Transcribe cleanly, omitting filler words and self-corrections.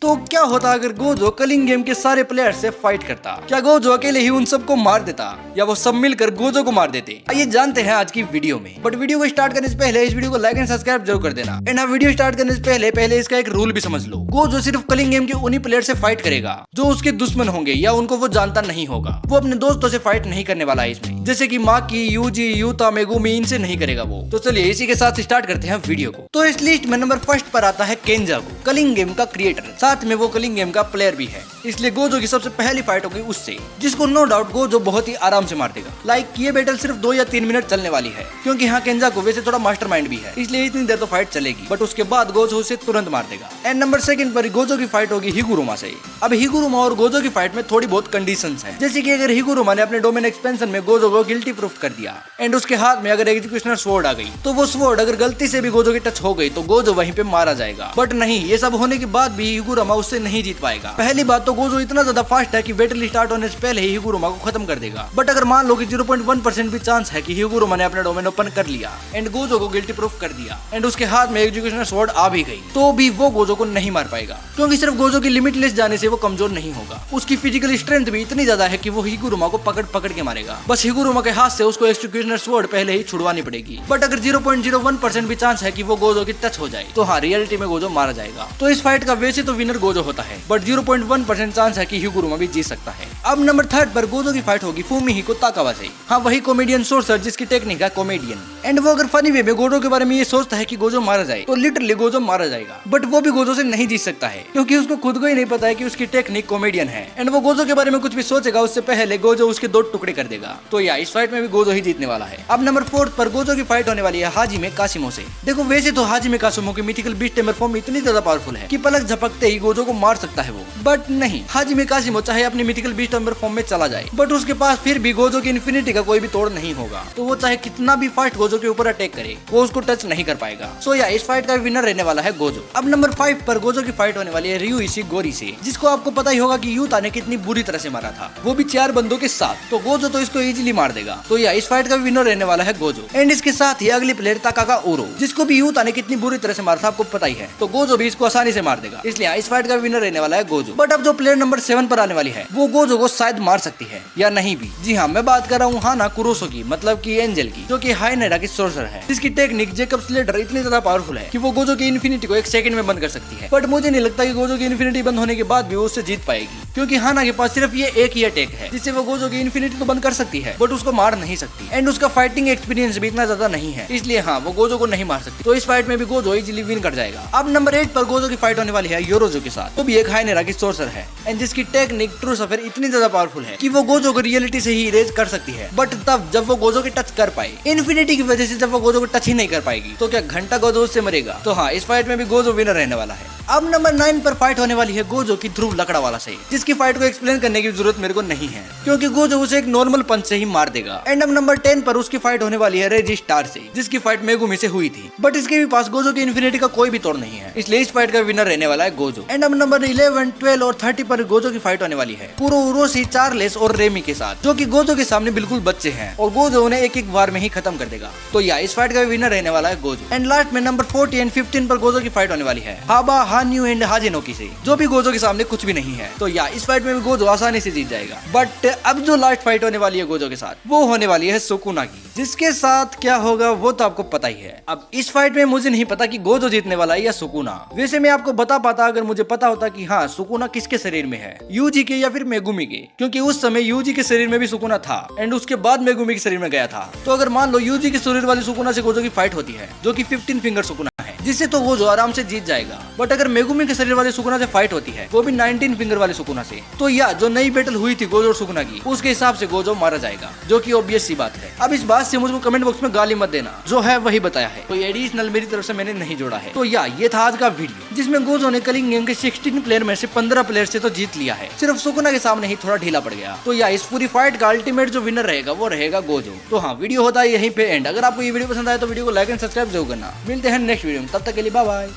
तो क्या होता अगर गोजो कलिंग गेम के सारे प्लेयर से फाइट करता? क्या गोजो अकेले ही उन सबको मार देता या वो सब मिलकर गोजो को मार देते? आइए जानते हैं आज की वीडियो में। बट वीडियो को स्टार्ट करने से पहले इस वीडियो को लाइक एंड सब्सक्राइब जरूर कर देना। एंड वीडियो स्टार्ट करने से पहले इसका एक रूल भी समझ लो। गोजो सिर्फ कलिंग गेम के उन्हीं प्लेयर से फाइट करेगा जो उसके दुश्मन होंगे या उनको वो जानता नहीं होगा। वो अपने दोस्तों से फाइट नहीं करने वाला है इसमें, जैसे कि माकी, यूजी, यूता, मेगुमी, इनसे नहीं करेगा वो। तो चलिए इसी के साथ स्टार्ट करते हैं वीडियो को। तो इस लिस्ट में नंबर फर्स्ट पर आता है केंजागो, कलिंग गेम का क्रिएटर, साथ में वो कलिंग गेम का प्लेयर भी है। इसलिए गोजो की सबसे पहली फाइट होगी उससे, जिसको नो डाउट गोजो बहुत ही आराम से मार देगा। लाइक ये बैटल सिर्फ 2 या 3 मिनट चलने वाली है, क्योंकि यहाँ केंजागो वैसे थोड़ा मास्टरमाइंड भी है, इसलिए इतनी देर तो फाइट चलेगी। बट उसके बाद गोजो उसे तुरंत मार देगा। एंड नंबर सेकंड पर गोजो की फाइट होगी हिगुरुमा से। अब हिगुरुमा और गोजो की फाइट में थोड़ी बहुत कंडीशंस है, जैसे कि अगर हिगुरुमा ने अपने डोमेन एक्सपेंशन में गोजो को गिल्टी प्रूफ कर दिया एंड उसके हाथ में अगर एग्जीक्यूशनर स्वॉर्ड आ गई, तो वो स्वॉर्ड अगर गलती से भी गोजो की टच हो गई तो गोजो वहीं पे मारा जाएगा। बट नहीं, ये सब होने के बाद भी हिगुरुमा उससे नहीं जीत पाएगा। पहली बात तो गोजो इतना ज्यादा फास्ट है कि बैटल स्टार्ट होने से पहले ही हिगुरुमा को खत्म कर देगा। बट अगर मान लो कि 0.1% भी चांस है कि हिगुरुमा ने अपना डोमेन ओपन कर लिया एंड गोजो को गिल्टी प्रूफ कर दिया एंड उसके हाथ में एग्जीक्यूशनर स्वॉर्ड आ भी गई, तो भी वो गोजो को नहीं मार पाएगा, क्योंकि सिर्फ गोजो की लिमिटलेस जाने से वो कमजोर नहीं होगा। उसकी फिजिकल स्ट्रेंथ भी इतनी ज्यादा है कि वो हिगुरुमा को पकड़ पकड़ के मारेगा। बस हिगुरुमा के हाथ से उसको एग्जीक्यूशनर स्वॉर्ड पहले ही छुड़वानी पड़ेगी। बट अगर 0.01% भी चांस है कि वो गोजो की टच हो जाए, तो हाँ, रियलिटी में गोजो मारा जाएगा। तो इस फाइट का वैसे तो विनर गोजो होता है, बट 0.1% चांस है कि हिगुरुमा भी जीत सकता है। अब नंबर थर्ड पर गोजो की फाइट होगी फुमिहिको ताकावा से। हाँ, वही कॉमेडियन सोर्सर जिसकी टेक्निक है कॉमेडियन। एंड वो अगर फनी वे में गोजो के बारे में ये सोचता है कि गोजो मारा जाए, तो लिटरली गोजो मारा जाएगा। बट वो भी गोजो से नहीं जीत सकता है, क्योंकि उसको खुद को ही नहीं पता है कि उसकी टेक्निक कॉमेडियन है। एंड वो गोजो के बारे में कुछ भी सोचेगा उससे पहले गोजो उसके 2 टुकड़े कर देगा। तो या इस फाइट में भी गोजो ही जीतने वाला है। अब नंबर फोर्थ पर गोजो की फाइट होने वाली है हाजिमे कासिमो से। देखो वैसे तो हाजिमे कासिमो की मिथिकल बीस्ट टेमर फॉर्म इतनी ज्यादा पावरफुल है कि पलक झपकते ही गोजो को मार सकता है वो। बट नहीं, हाजिमे कासिमो चाहे अपनी मिथिकल बीस्ट टेमर फॉर्म में चला जाए, बट उसके पास फिर भी गोजो की इन्फिनिटी का कोई भी तोड़ नहीं होगा। तो वो चाहे कितना भी फास्ट गोजो के ऊपर अटैक करे, वो उसको टच नहीं कर पाएगा। सो या इस फाइट का विनर रहने वाला है गोजो। अब नंबर 5 पर गोजो की फाइट होने वाली है ryuichi गोरी से, जिसको आपको पता ही होगा कि यूता ने कितनी बुरी तरह से मारा था, वो भी 4 बंदों के साथ। तो गोजो तो इसको इजीली मार देगा। तो या इस फाइट का विनर रहने वाला है गोजो। एंड इसके साथ ही अगली प्लेयर ताकागा ओरो, जिसको भी यूता ने कितनी बुरी तरह से मारा था आपको पता ही है। तो गोजो भी इसको आसानी से मार देगा, इसलिए इस फाइट का विनर रहने वाला है गोजो। बट अब जो प्लेयर नंबर 7 पर आने वाली है, वो गोजो को शायद मार सकती है या नहीं भी। जी हाँ, मैं बात कर रहा हूँ हाना कुरोसो की, मतलब कि एंजल की, जो कि हाइनेरा की सोर्सर है, जिसकी टेक्निक जेकब स्लेटर इतनी ज्यादा पावरफुल है कि वो गोजो की इन्फिनिटी को 1 सेकंड में बंद कर सकती है। बट मुझे नहीं लगता कि गोजो की इन्फिनिटी बंद होने के बाद भी वो उससे जीत पाएगी, क्योंकि हाना के पास सिर्फ ये एक ही अटैक है जिससे वो गोजो की इन्फिनिटी तो बंद कर सकती है, बट उसको मार नहीं सकती। एंड उसका फाइटिंग एक्सपीरियंस भी इतना ज्यादा नहीं है, इसलिए हाँ, वो गोजो को नहीं मार सकती। तो इस फाइट में भी गोजो इजीली विन कर जाएगा। अब नंबर 8 पर गोजो की फाइट होने वाली है योरोजो के साथ, वो भी एक हाइनेरा की सोर्सर है एंड जिसकी टेक्निक ट्रू सफर इतनी ज्यादा पावरफुल है कि वो गोजो को रियलिटी से ही इरेज कर सकती है। बट तब जब वो गोजो के टच कर पाए, इन्फिनिटी की वजह से जब वो गोजो को टच ही नहीं कर पाएगी, तो क्या घंटा गोजो उससे मरेगा? तो हाँ, इस फाइट में भी गोजो विनर रहने वाला है। अब नंबर 9 पर फाइट होने वाली है गोजो की ध्रुव लकड़ा वाला से, जिसकी फाइट को एक्सप्लेन करने की जरूरत मेरे को नहीं है, क्योंकि गोजो उसे एक नॉर्मल पंच से ही मार देगा। एंड अब नंबर 10 पर उसकी फाइट होने वाली है रेजी स्टार से, जिसकी फाइट मेगुमी से हुई थी, बट इसके भी पास गोजो की इन्फिनिटी का कोई भी तोड़ नहीं है, इसलिए इस फाइट का विनर रहने वाला है गोजो। एंड अब नंबर 11, 12 और 30 पर गोजो की फाइट होने वाली है कुरो उरोशी, चार्लेस और रेमी के साथ, जो कि गोजो के सामने बिल्कुल बच्चे हैं और गोजो उन्हें एक बार में ही खत्म कर देगा। तो या इस फाइट का विनर रहने वाला है गोजो। एंड लास्ट में नंबर 40 एंड 15 पर गोजो की फाइट होने वाली है हाबा, हान्यू एंड हाजेनोकी से, जो भी गोजो के सामने कुछ भी नहीं है। तो या इस फाइट में भी गोजो आसानी से जीत जाएगा। बट अब जो लास्ट फाइट होने वाली है गोजो के साथ, वो होने वाली है सुकुना की, जिसके साथ क्या होगा वो तो आपको पता ही है। अब इस फाइट में मुझे नहीं पता कि गोजो जीतने वाला है या सुकुना। वैसे मैं आपको बता पाता अगर मुझे पता होता कि हाँ, सुकुना किसके शरीर में है, यूजी के या फिर मेगुमी के, क्योंकि उस समय यूजी के शरीर में भी सुकुना था एंड उसके बाद मेगुमी के शरीर में गया था। तो अगर मान लो यूजी के शरीर वाली सुकुना से गोजो की फाइट होती है, जो कि 15 फिंगर सुकुना है, जिससे तो गोजो आराम से जीत जाएगा। बट अगर मेगुमी के शरीर वाले सुकुना से फाइट होती है, वो भी 19 फिंगर वाले सुकुना से, तो या जो नई बैटल हुई थी गोजो और सुकुना की, उसके हिसाब से गोजो मारा जाएगा, जो कि ऑब्वियस सी बात है। अब इस बात से मुझको कमेंट बॉक्स में गाली मत देना, जो है वही बताया है, कोई एडिशनल मेरी तरफ से मैंने नहीं जोड़ा है। तो या ये था आज का वीडियो, जिसमें गोजो ने कलिंग गेम के 16 प्लेयर में से 15 प्लेयर से तो जीत लिया है, सिर्फ सुकुना के सामने ही थोड़ा ढीला पड़ गया। तो या इस पूरी फाइट का अल्टीमेट जो विनर रहेगा वो रहेगा गोजो। तो हाँ, वीडियो होता है यहीं पे एंड। अगर आपको ये वीडियो पसंद आया तो वीडियो को लाइक एंड सब्सक्राइब जरूर करना। मिलते हैं नेक्स्ट वीडियो में, तब तक के लिए बाय बाय।